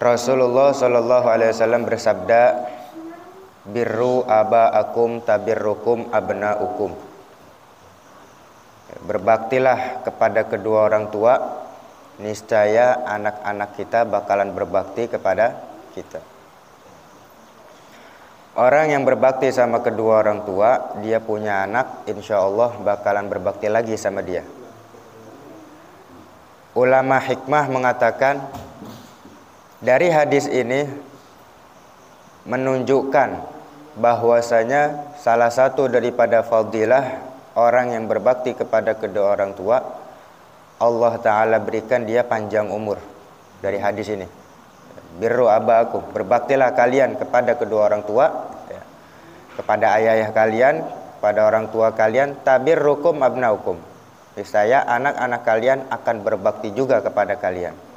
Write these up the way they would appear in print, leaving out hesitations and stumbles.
Rasulullah Shallallahu Alaihi Wasallam bersabda, birru aba'akum tabirrukum abna'ukum. Berbaktilah kepada kedua orang tua, niscaya anak-anak kita bakalan berbakti kepada kita. Orang yang berbakti sama kedua orang tua, dia punya anak, insya Allah bakalan berbakti lagi sama dia. Ulama hikmah mengatakan, dari hadis ini menunjukkan bahwasanya salah satu daripada fadilah orang yang berbakti kepada kedua orang tua, Allah Ta'ala berikan dia panjang umur. Dari hadis ini, birru aba'akum, berbaktilah kalian kepada kedua orang tua, ya, kepada ayah kalian, pada orang tua kalian, tabirrukum abnaukum, niscaya anak-anak kalian akan berbakti juga kepada kalian.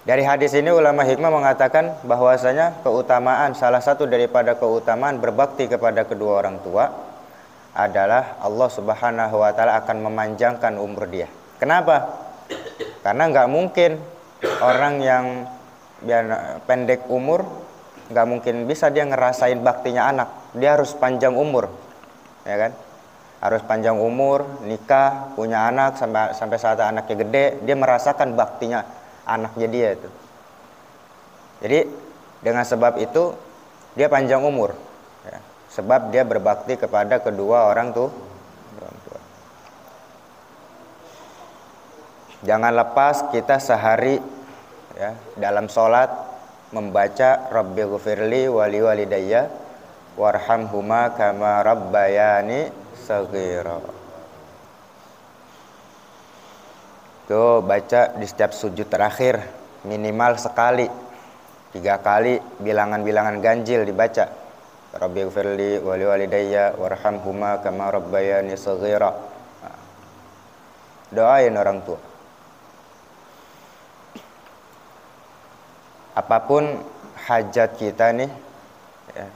Dari hadis ini ulama hikmah mengatakan bahwasanya keutamaan, salah satu daripada keutamaan berbakti kepada kedua orang tua adalah Allah Subhanahu wa Ta'ala akan memanjangkan umur dia. Kenapa? Karena nggak mungkin orang yang pendek umur, nggak mungkin bisa dia ngerasain baktinya anak. Dia harus panjang umur, ya kan? Harus panjang umur, nikah, punya anak sampai saat anaknya gede, dia merasakan baktinya anaknya dia itu. Jadi dengan sebab itu dia panjang umur, ya, sebab dia berbakti kepada kedua orang tua. Jangan lepas kita sehari, ya, dalam sholat membaca Rabbighfirli wali walidayya warhamhuma kama rabbayani shaghira. Tuh baca di setiap sujud terakhir minimal sekali, 3 kali bilangan-bilangan ganjil dibaca. Rabbighfirli wali walidayya warhamhuma kama rabbayani shaghira. Doain orang tua. Apapun hajat kita nih, ya,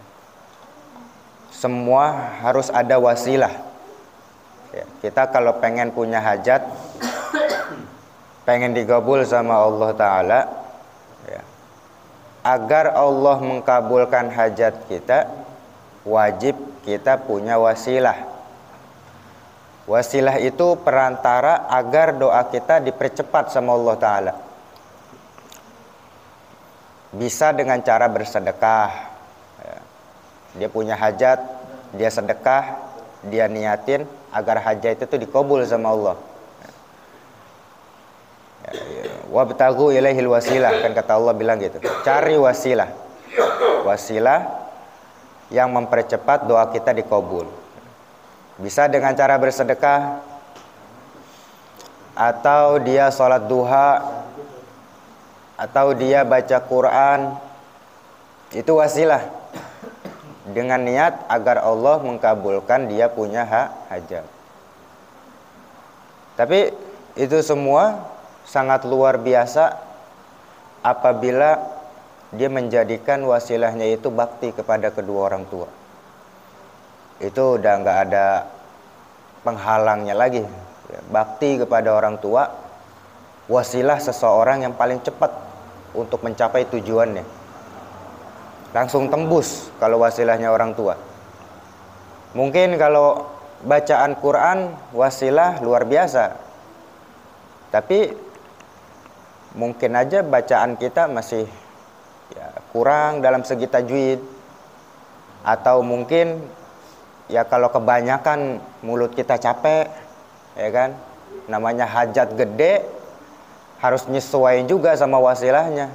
semua harus ada wasilah. Ya, kita kalau pengen punya hajat, pengen digabul sama Allah Ta'ala, ya, agar Allah mengkabulkan hajat kita, wajib kita punya wasilah. Wasilah itu perantara agar doa kita dipercepat sama Allah Ta'ala. Bisa dengan cara bersedekah, ya. Dia punya hajat, dia sedekah, dia niatin agar hajat itu dikabul sama Allah. Wabtagu ilaihil wasilah, kan kata Allah bilang gitu. Cari wasilah, wasilah yang mempercepat doa kita dikabul. Bisa dengan cara bersedekah, atau dia sholat duha, atau dia baca Quran. Itu wasilah dengan niat agar Allah mengkabulkan dia punya hajat. Tapi itu semua sangat luar biasa apabila dia menjadikan wasilahnya itu bakti kepada kedua orang tua. Itu udah nggak ada penghalangnya lagi. Bakti kepada orang tua, wasilah seseorang yang paling cepat untuk mencapai tujuannya. Langsung tembus kalau wasilahnya orang tua. Mungkin kalau bacaan Quran wasilah luar biasa, tapi mungkin aja bacaan kita masih, ya, kurang dalam segi tajwid, atau mungkin ya kalau kebanyakan mulut kita capek, ya kan, namanya hajat gede harus nyesuaiin juga sama wasilahnya.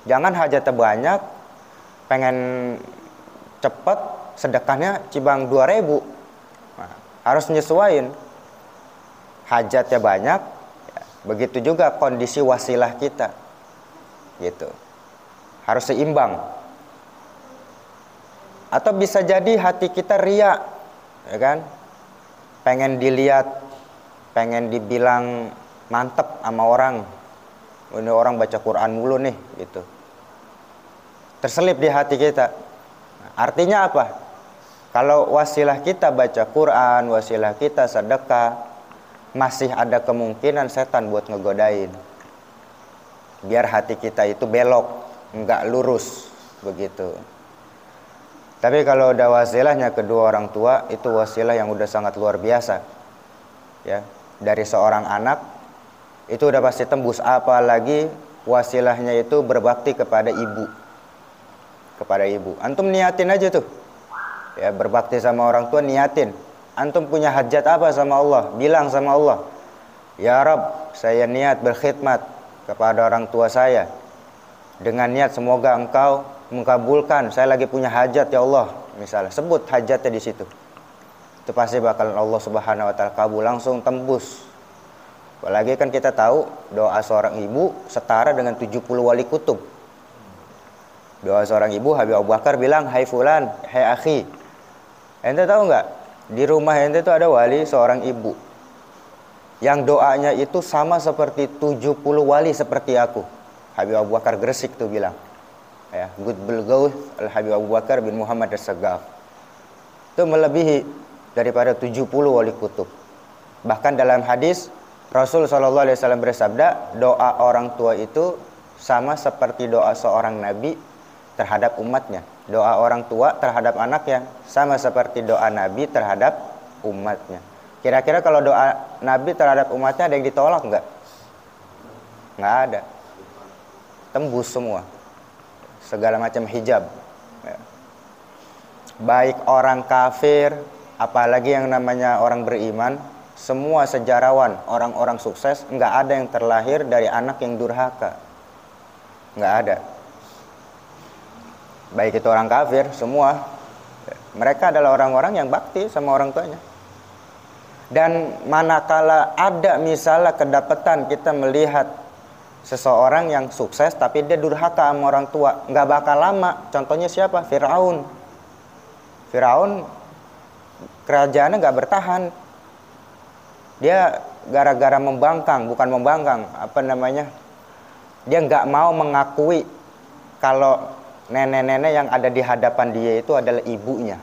Jangan hajatnya banyak, pengen cepet, sedekahnya cibang 2.000. Nah, harus nyesuaiin. Hajatnya banyak, ya, begitu juga kondisi wasilah kita, gitu. Harus seimbang. Atau bisa jadi hati kita riya, ya kan, pengen dilihat, pengen dibilang mantep sama orang. Ini orang baca Quran mulu nih, gitu. Terselip di hati kita. Artinya apa? Kalau wasilah kita baca Quran, wasilah kita sedekah, masih ada kemungkinan setan buat ngegodain. biar hati kita itu belok, enggak lurus begitu. Tapi kalau udah wasilahnya kedua orang tua, itu wasilah yang udah sangat luar biasa. Ya, dari seorang anak itu udah pasti tembus, apalagi wasilahnya itu berbakti kepada ibu. Kepada ibu. Antum niatin aja tuh. Ya, berbakti sama orang tua, niatin. Antum punya hajat apa sama Allah? Bilang sama Allah, "Ya Rabb, saya niat berkhidmat kepada orang tua saya. Dengan niat semoga Engkau mengabulkan. Saya lagi punya hajat ya Allah." Misalnya, sebut hajatnya di situ. Itu pasti bakal Allah Subhanahu wa taala kabul, langsung tembus. Apalagi kan kita tahu doa seorang ibu setara dengan 70 wali kutub. Doa seorang ibu, Habib Abu Bakar bilang, "Hai fulan, hai akhi. Ente tahu nggak? Di rumah ente itu ada wali seorang ibu. Yang doanya itu sama seperti 70 wali seperti aku." Habib Abu Bakar Gresik tuh bilang. Ya, Gutbul Gauth Al-Habib Abu Bakar bin Muhammad As-Saggaf. Itu melebihi daripada 70 wali kutub. Bahkan dalam hadis Rasul SAW bersabda, doa orang tua itu sama seperti doa seorang nabi terhadap umatnya. Doa orang tua terhadap anaknya sama seperti doa nabi terhadap umatnya. Kira-kira kalau doa nabi terhadap umatnya ada yang ditolak enggak? Enggak ada. Tembus semua. Segala macam hijab. Ya. Baik orang kafir, apalagi yang namanya orang beriman, semua sejarawan, orang-orang sukses, enggak ada yang terlahir dari anak yang durhaka. Enggak ada. Baik itu orang kafir, semua mereka adalah orang-orang yang bakti sama orang tuanya. Dan manakala ada misalnya kedapatan kita melihat seseorang yang sukses tapi dia durhaka sama orang tua, nggak bakal lama. Contohnya siapa? Firaun. Firaun kerajaannya nggak bertahan. Dia gara-gara membangkang, bukan membangkang, apa namanya? Dia nggak mau mengakui kalau nenek-nenek yang ada di hadapan dia itu adalah ibunya.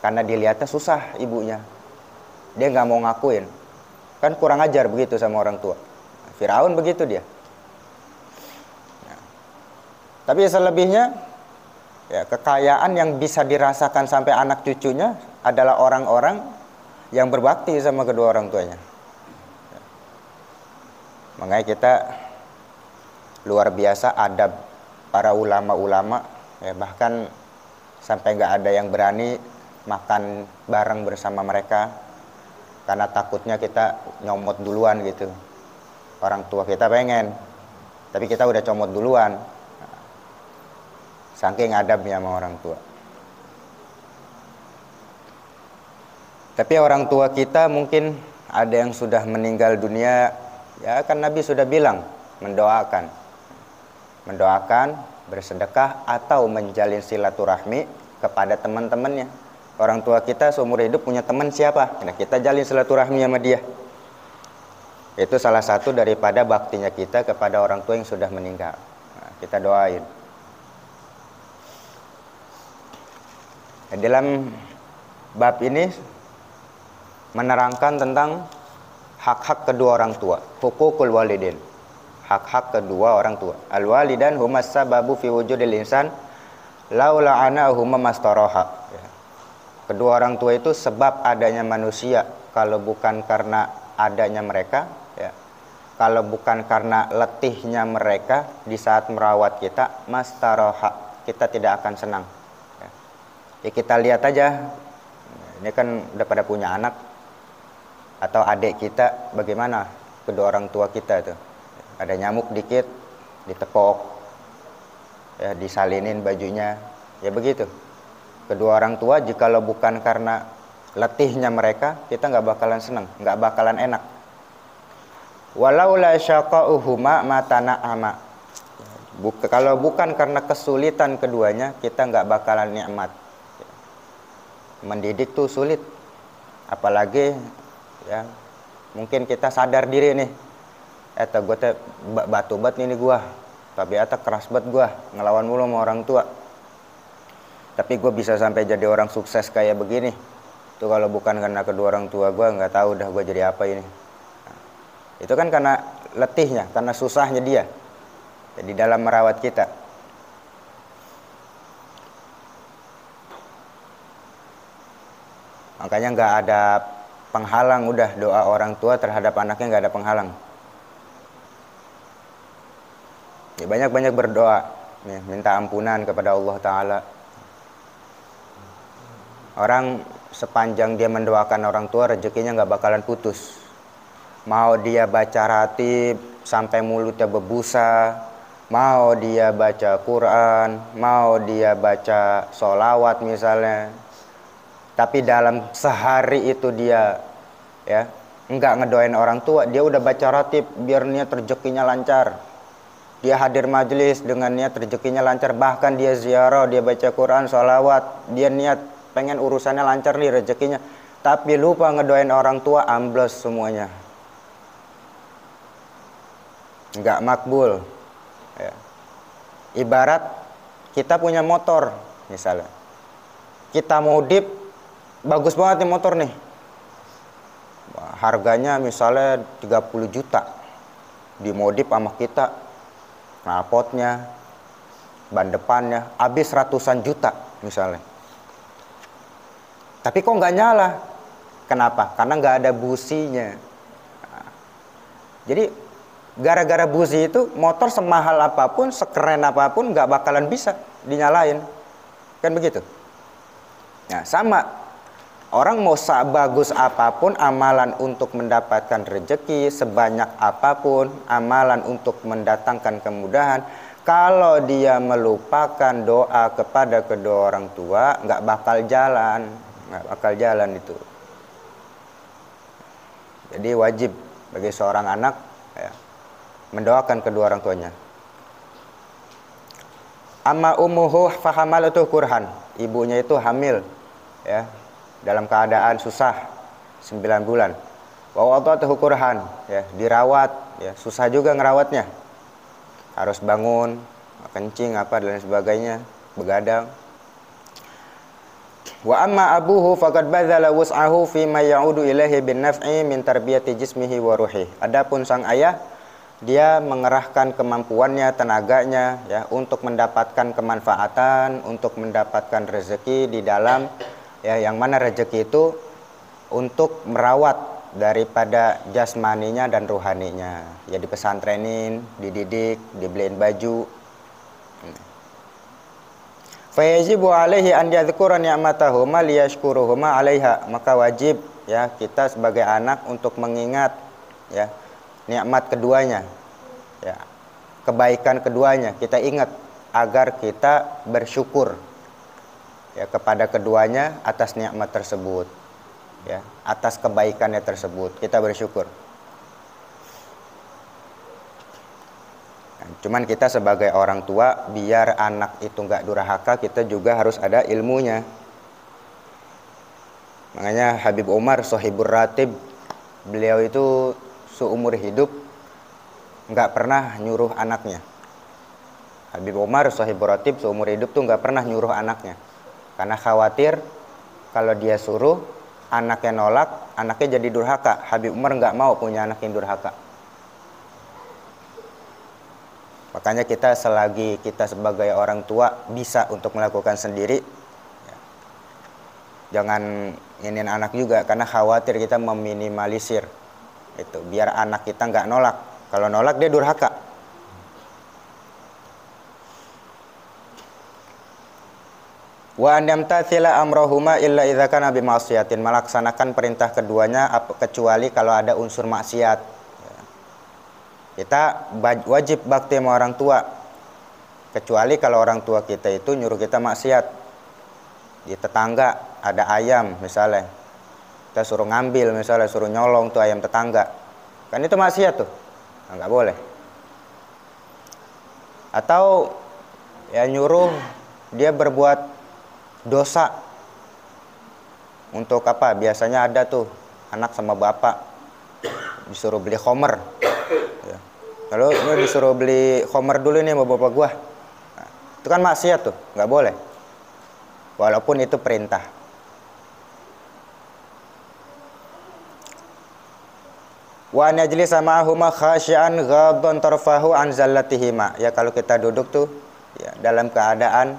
Karena dilihatnya susah ibunya. Dia nggak mau ngakuin. Kan kurang ajar begitu sama orang tua. Firaun begitu dia. Nah, tapi selebihnya, ya, kekayaan yang bisa dirasakan sampai anak cucunya adalah orang-orang yang berbakti sama kedua orang tuanya. Makanya kita luar biasa adab para ulama-ulama, ya, bahkan sampai nggak ada yang berani makan bareng bersama mereka karena takutnya kita nyomot duluan gitu. Orang tua kita pengen, tapi kita udah comot duluan. Saking adabnya sama orang tua. Tapi orang tua kita mungkin ada yang sudah meninggal dunia, ya kan Nabi sudah bilang, mendoakan, bersedekah atau menjalin silaturahmi kepada teman-temannya. Orang tua kita seumur hidup punya teman siapa? Nah, kita jalin silaturahmi sama dia. Itu salah satu daripada baktinya kita kepada orang tua yang sudah meninggal. Nah, kita doain. Dalam bab ini menerangkan tentang hak-hak kedua orang tua, hukukul walidin, hak-hak kedua orang tua. Al-walidan humas sababu fi wujudil insan laula anahuma mastaraha. Kedua orang tua itu sebab adanya manusia. Kalau bukan karena adanya mereka, ya, kalau bukan karena letihnya mereka di saat merawat kita, mastaraha, kita tidak akan senang. Ya, kita lihat aja, ini kan udah pada punya anak atau adik kita, bagaimana kedua orang tua kita itu. Ada nyamuk dikit, ditepok, ya, disalinin bajunya, ya begitu. Kedua orang tua jikalau bukan karena letihnya mereka, kita nggak bakalan senang, nggak bakalan enak. Walau la syaqa'uhuma matana'ama. Kalau bukan karena kesulitan keduanya, kita nggak bakalan nikmat. Mendidik tuh sulit, apalagi, ya, mungkin kita sadar diri nih, eta gue teh batu bat nih gue, tapi eta keras bat gue, ngelawan mulu sama orang tua. Tapi gue bisa sampai jadi orang sukses kayak begini. Itu kalau bukan karena kedua orang tua gue, nggak tahu dah gue jadi apa ini. Nah, itu kan karena letihnya, karena susahnya dia di dalam merawat kita. Makanya nggak ada penghalang, udah doa orang tua terhadap anaknya nggak ada penghalang. Ya, banyak-banyak berdoa, ya, minta ampunan kepada Allah Ta'ala. Orang sepanjang dia mendoakan orang tua, rezekinya nggak bakalan putus. Mau dia baca ratib sampai mulutnya berbusa, mau dia baca Quran, mau dia baca sholawat misalnya, tapi dalam sehari itu dia ya enggak ngedoain orang tua, dia udah baca ratib biar niat rezekinya lancar, dia hadir majelis dengan niat rezekinya lancar, bahkan dia ziarah, dia baca Quran, sholawat, dia niat pengen urusannya lancar nih rezekinya, tapi lupa ngedoain orang tua, ambles semuanya, nggak makbul ya. Ibarat kita punya motor misalnya, kita modif, bagus banget nih motor nih, harganya misalnya 30 juta, dimodif sama kita, knalpotnya, ban depannya, habis ratusan juta misalnya, tapi kok nggak nyala. Kenapa? Karena nggak ada businya. Jadi gara-gara busi itu motor semahal apapun, sekeren apapun nggak bakalan bisa dinyalain, kan begitu. Nah sama, orang mau sebagus apapun amalan untuk mendapatkan rezeki, sebanyak apapun amalan untuk mendatangkan kemudahan, kalau dia melupakan doa kepada kedua orang tua, nggak bakal jalan itu. Jadi wajib bagi seorang anak ya, mendoakan kedua orang tuanya. Amma ummuhu fahamalatu kurhan, ibunya itu hamil ya, dalam keadaan susah 9 bulan. Wa wadatuhu kurhan, ya, dirawat ya, susah juga ngerawatnya. Harus bangun, kencing apa dan lain sebagainya, begadang. Wa amma abuhu faqad badzala wus'ahu fi ma ya'udu ilaihi bin naf'i min tarbiyati jismihi wa ruhi. Adapun sang ayah, dia mengerahkan kemampuannya, tenaganya ya untuk mendapatkan kemanfaatan, untuk mendapatkan rezeki di dalam ya, yang mana rezeki itu untuk merawat daripada jasmaninya dan ruhaninya. Ya dipesantrenin, dididik, dibeliin baju. Fayajibu alaihi an yadhkura ni'matahuma liyashkuruhuma 'alaiha. Maka wajib ya kita sebagai anak untuk mengingat ya nikmat keduanya. Ya, kebaikan keduanya kita ingat agar kita bersyukur ya kepada keduanya atas nikmat tersebut. Ya, atas kebaikannya tersebut kita bersyukur. Cuman kita sebagai orang tua, biar anak itu nggak durhaka, kita juga harus ada ilmunya. Makanya Habib Umar Sohibur Ratib, beliau itu seumur hidup nggak pernah nyuruh anaknya. Habib Umar Sohibur Ratib seumur hidup tuh nggak pernah nyuruh anaknya, karena khawatir kalau dia suruh anaknya nolak, anaknya jadi durhaka. Habib Umar nggak mau punya anak yang durhaka. Makanya kita selagi kita sebagai orang tua bisa untuk melakukan sendiri, ya, jangan ingin anak juga, karena khawatir kita meminimalisir itu, biar anak kita nggak nolak. Kalau nolak dia durhaka. Wa an yamtathila amrahuma illa idza kana bi ma'siyatin, melaksanakan perintah keduanya kecuali kalau ada unsur maksiat. Kita wajib bakti sama orang tua, kecuali kalau orang tua kita itu nyuruh kita maksiat. Di tetangga ada ayam misalnya, kita suruh ngambil misalnya, suruh nyolong tuh ayam tetangga, kan itu maksiat tuh, nggak boleh. Atau ya nyuruh dia berbuat dosa. Untuk apa? Biasanya ada tuh anak sama bapak disuruh beli khomer. Kalau ini disuruh beli khomer dulu nih sama bapak gua, nah, itu kan maksiat tuh, nggak boleh. Walaupun itu perintah. Wa najlisa ma'ahuma khasyian ghaddan tarfahu an zallatihima. Ya kalau kita duduk tuh ya dalam keadaan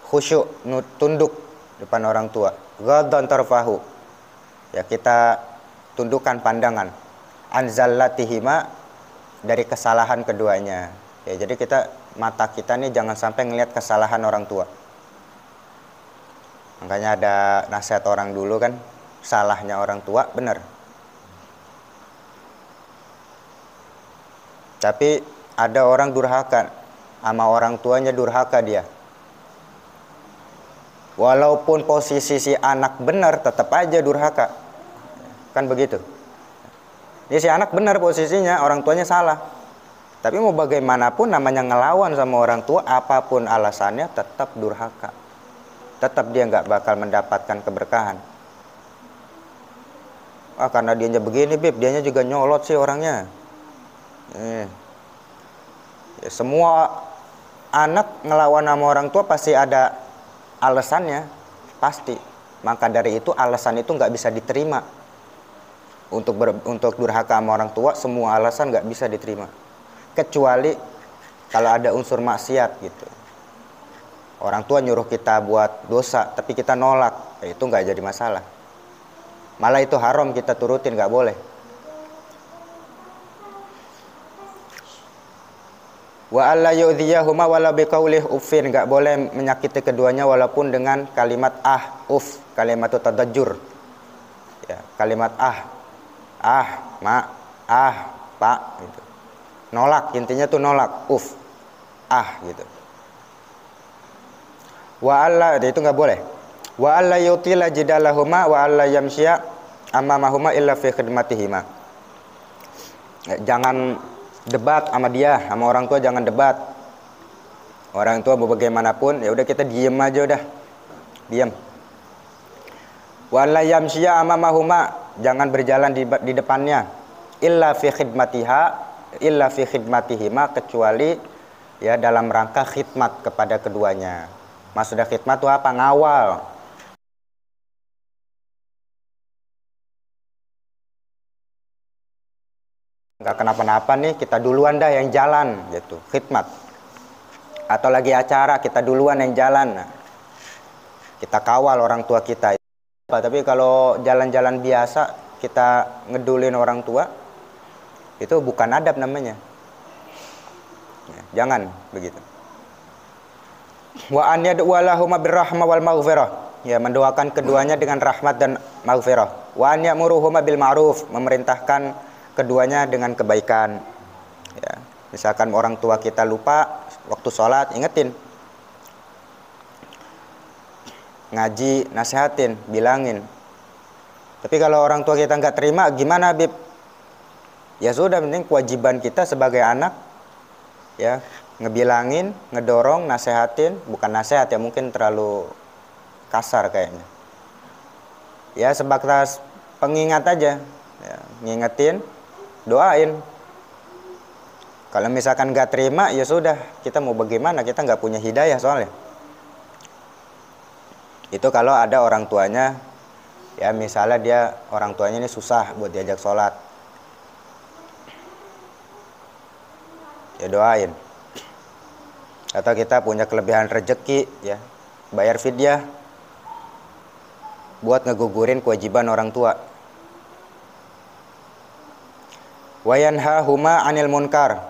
khusyuk, tunduk depan orang tua. Ghaddan tarfahu. Ya kita tundukkan pandangan an zallatihima, dari kesalahan keduanya. Ya jadi mata kita nih jangan sampai ngelihat kesalahan orang tua. Makanya ada nasihat orang dulu kan, salahnya orang tua benar. Tapi ada orang durhaka sama orang tuanya, durhaka dia. Walaupun posisi si anak benar, tetap aja durhaka. Kan begitu. Jadi si anak benar posisinya, orang tuanya salah. Tapi mau bagaimanapun namanya ngelawan sama orang tua, apapun alasannya tetap durhaka. Tetap dia nggak bakal mendapatkan keberkahan. Karena dianya begini, Bib, dianya juga nyolot sih orangnya. Ya, semua anak ngelawan sama orang tua pasti ada alasannya, pasti. Maka dari itu alasan itu nggak bisa diterima. Untuk durhaka sama orang tua, semua alasan nggak bisa diterima. Kecuali kalau ada unsur maksiat gitu. Orang tua nyuruh kita buat dosa, tapi kita nolak, itu nggak jadi masalah. Malah itu haram kita turutin, nggak boleh. Wa alla yu'dhiyahuma wala biqaulih uffin, enggak boleh menyakiti keduanya walaupun dengan kalimat uff, kalimat tadajjur. Ya, kalimat ma, pak gitu. Nolak, intinya tuh nolak, uff, gitu. Wa alla, itu enggak boleh. Wa alla yutila jidalahuma wa alla yamshiya amamahuma illa fi khidmatihima. Jangan debat sama dia, sama orang tua jangan debat. Orang tua mau bagaimanapun, ya udah kita diem aja udah. Diam. Wala yamshiya amamahuma, jangan berjalan di depannya. Illa fi khidmatihima, kecuali ya dalam rangka khidmat kepada keduanya. Maksudnya khidmat itu apa? Ngawal. Nggak kenapa-napa nih, kita duluan dah yang jalan gitu, khidmat. Atau lagi acara, kita duluan yang jalan. Nah, kita kawal orang tua kita. Tapi kalau jalan-jalan biasa kita ngedulin orang tua, itu bukan adab namanya. Ya, jangan begitu. Wa an yad'u lahum birrahmah wal maghfirah. Ya, mendoakan keduanya dengan rahmat dan maghfirah. Wa an ya'muruhum bil ma'ruf, memerintahkan keduanya dengan kebaikan. Ya, misalkan orang tua kita lupa waktu sholat, ingetin. Ngaji, nasihatin, bilangin. Tapi kalau orang tua kita nggak terima, gimana, Bib? Ya sudah, penting kewajiban kita sebagai anak, ya ngebilangin, ngedorong, nasihatin. Bukan nasihat ya, mungkin terlalu kasar kayaknya. Ya sebatas pengingat aja, ya, ngingetin, doain. Kalau misalkan nggak terima, ya sudah, kita mau bagaimana? Kita nggak punya hidayah soalnya. Itu kalau ada orang tuanya, ya misalnya orang tuanya ini susah buat diajak sholat, ya doain. Atau kita punya kelebihan rezeki, ya bayar fidyah buat ngegugurin kewajiban orang tua. Wa yanhahuma 'anil munkar.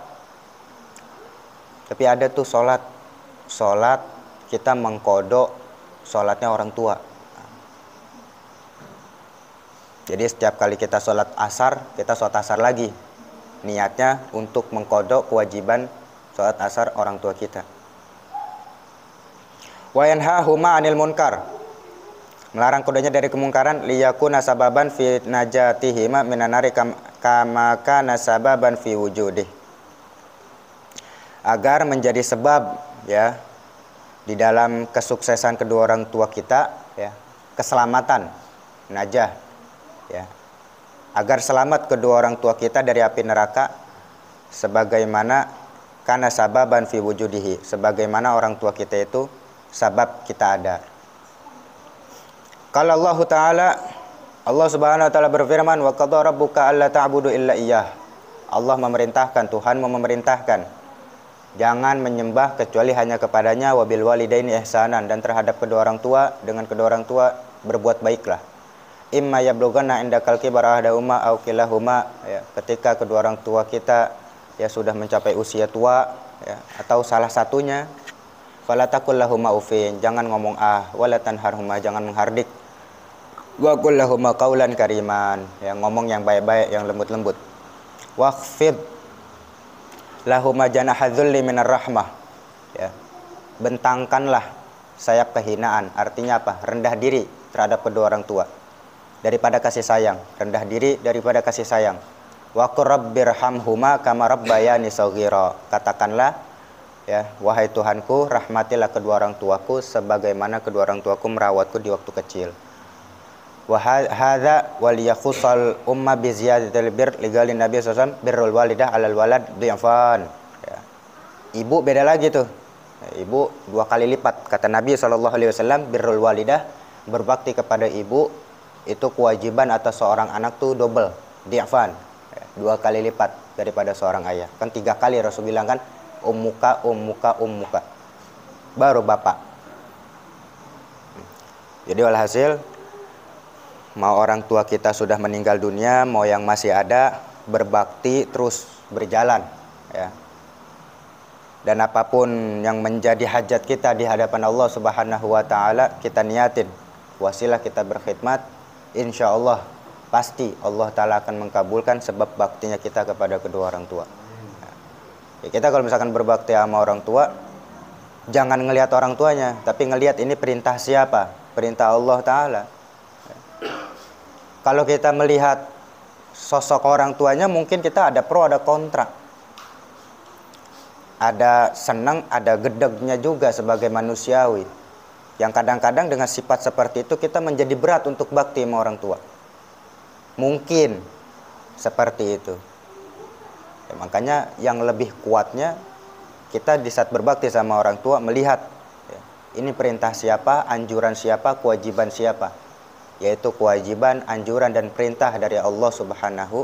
Tapi ada tuh sholat kita mengkodok sholatnya orang tua. Jadi setiap kali kita sholat asar, kita sholat asar lagi. Niatnya untuk mengkodok kewajiban sholat asar orang tua kita. Wa yanhahuma 'anil munkar. Melarang keduanya dari kemungkaran, liyakuna sababan fi najatihima minan nari kama kana sababan fi wujudih. Agar menjadi sebab ya di dalam kesuksesan kedua orang tua kita, ya, keselamatan, najah, ya. Agar selamat kedua orang tua kita dari api neraka sebagaimana kana sababan fi wujudihi, sebagaimana orang tua kita itu sabab kita ada. Kalau Allah Ta'ala, Allah Subhanahu wa taala berfirman, "Wa qadara rabbuka alla ta'budu illa iyyah." Allah memerintahkan, Tuhanmu memerintahkan, jangan menyembah kecuali hanya kepadanya, wabil walidaini ihsanan, dan terhadap kedua orang tua, dengan kedua orang tua berbuat baiklah. Imma yablughanna indakal kibara ahaduhuma aw kilahuma, ya, ketika kedua orang tua kita ya sudah mencapai usia tua, ya, atau salah satunya, fala taqul lahuma ufin, jangan ngomong wala tanharhuma, jangan menghardik, wa qul lahuma qaulan kariman, ya, ngomong yang baik-baik, yang lembut-lembut. Waqfid lahuma janaha dzulli minar rahmah, ya, bentangkanlah sayap kehinaan. Artinya apa? Rendah diri terhadap kedua orang tua daripada kasih sayang, rendah diri daripada kasih sayang. Wa qur rabbirhamhuma kama rabbayani shaghira, katakanlah, ya, wahai Tuhanku, rahmatilah kedua orang tuaku sebagaimana kedua orang tuaku merawatku di waktu kecil. Wa hadza wal yakhusal umma bi ziyadatil bir ligalin nabi sallallahu alaihi wasallam birrul walidah alal walad dhi'fan, ya. Ibu beda lagi tuh, ibu 2 kali lipat, kata Nabi sallallahu alaihi wasallam, birrul walidah, berbakti kepada ibu itu kewajiban atas seorang anak tuh double, dhi'fan, ya, 2 kali lipat daripada seorang ayah. Kan 3 kali Rasul bilang kan, ummuka ummuka ummuka, baru bapak. Jadi walhasil, mau orang tua kita sudah meninggal dunia, mau yang masih ada, berbakti terus berjalan, ya. Dan apapun yang menjadi hajat kita di hadapan Allah Subhanahu wa taala, kita niatin wasilah kita berkhidmat, insya Allah pasti Allah taala akan mengkabulkan sebab baktinya kita kepada kedua orang tua. Ya, kita kalau misalkan berbakti sama orang tua, jangan ngelihat orang tuanya, tapi ngelihat ini perintah siapa? Perintah Allah taala. Kalau kita melihat sosok orang tuanya, mungkin kita ada pro, ada kontra. Ada senang, ada gedegnya juga sebagai manusiawi. Yang kadang-kadang dengan sifat seperti itu kita menjadi berat untuk bakti sama orang tua. Mungkin seperti itu. Ya, makanya yang lebih kuatnya kita di saat berbakti sama orang tua melihat, ya, ini perintah siapa, anjuran siapa, kewajiban siapa. Yaitu kewajiban, anjuran, dan perintah dari Allah Subhanahu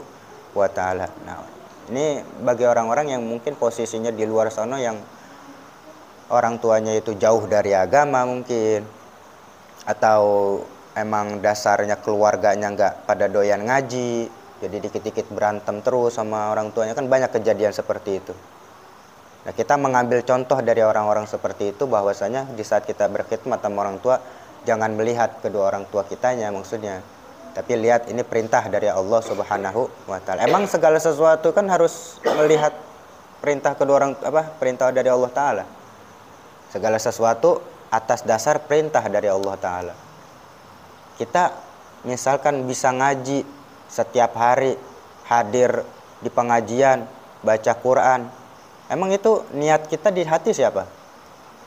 wa ta'ala. Nah, ini bagi orang-orang yang mungkin posisinya di luar sana, yang orang tuanya itu jauh dari agama mungkin, atau emang dasarnya keluarganya nggak pada doyan ngaji, jadi dikit-dikit berantem terus sama orang tuanya, kan banyak kejadian seperti itu. Nah, kita mengambil contoh dari orang-orang seperti itu, bahwasanya di saat kita berkhidmat sama orang tua, jangan melihat kedua orang tua kitanya maksudnya, tapi lihat ini perintah dari Allah Subhanahu wa taala. Emang segala sesuatu kan harus melihat perintah kedua orang, perintah dari Allah taala. Segala sesuatu atas dasar perintah dari Allah taala. Kita misalkan bisa ngaji setiap hari, hadir di pengajian, baca Quran. Emang itu niat kita di hati siapa?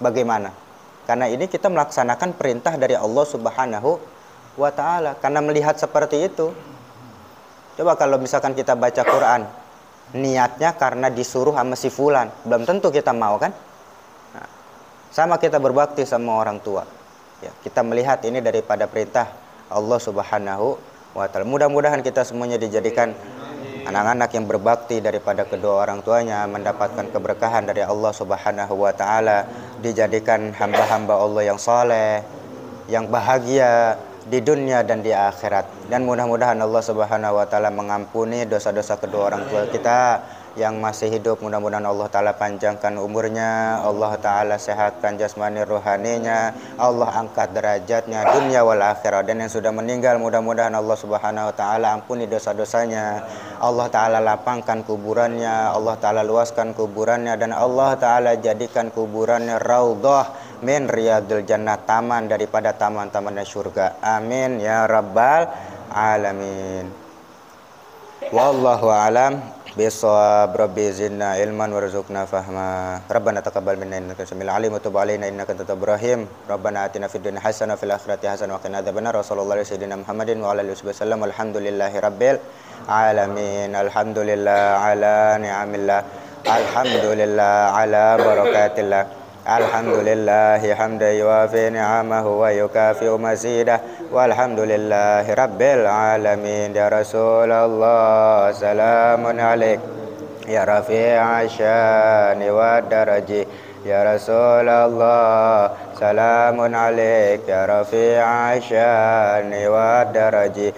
Bagaimana? Karena ini kita melaksanakan perintah dari Allah Subhanahu wa ta'ala. Karena melihat seperti itu. Coba kalau misalkan kita baca Quran, niatnya karena disuruh sama si fulan, belum tentu kita mau kan? Nah, sama kita berbakti sama orang tua, ya, kita melihat ini daripada perintah Allah Subhanahu wa ta'ala. Mudah-mudahan kita semuanya dijadikan anak-anak yang berbakti daripada kedua orang tuanya, mendapatkan keberkahan dari Allah Subhanahu wa ta'ala, dijadikan hamba-hamba Allah yang saleh, yang bahagia di dunia dan di akhirat. Dan mudah-mudahan Allah Subhanahu wa ta'ala mengampuni dosa-dosa kedua orang tua kita yang masih hidup. Mudah-mudahan Allah ta'ala panjangkan umurnya, Allah ta'ala sehatkan jasmani rohaninya, Allah angkat derajatnya dunia wal akhirah. Dan yang sudah meninggal, mudah-mudahan Allah Subhanahu wa ta'ala ampuni dosa-dosanya, Allah ta'ala lapangkan kuburannya, Allah ta'ala luaskan kuburannya, dan Allah ta'ala jadikan kuburannya raudhah min riyadul jannah, taman daripada taman-tamannya surga. Amin ya rabbal alamin. Wallahu alam bisawab. Rabbi zidna ilman warzuqna fahma. Rabbana taqabbal minna innaka samil alim wa tub alaina innaka antat ibrahim. Rabbana atina fid dunya hasanah wa fil akhirati hasanah wa qina adzabannar. Sallallahu alaihi wasallam Muhammadin wa ala alihi wasallam. Alhamdulillahi rabbil alamin. Alhamdulillah ala ni'amillah. Alhamdulillah ala barakatillah. Alhamdulillahi hamdan yuwafi ni'amahu wa yukafi'u mazidah. Walhamdulillahi rabbil alamin. Ya Rasulullah, salamun alaik ya rafi'a syani wa daraji. Ya Rasulullah, salamun alaik ya rafi'a syani wa daraji.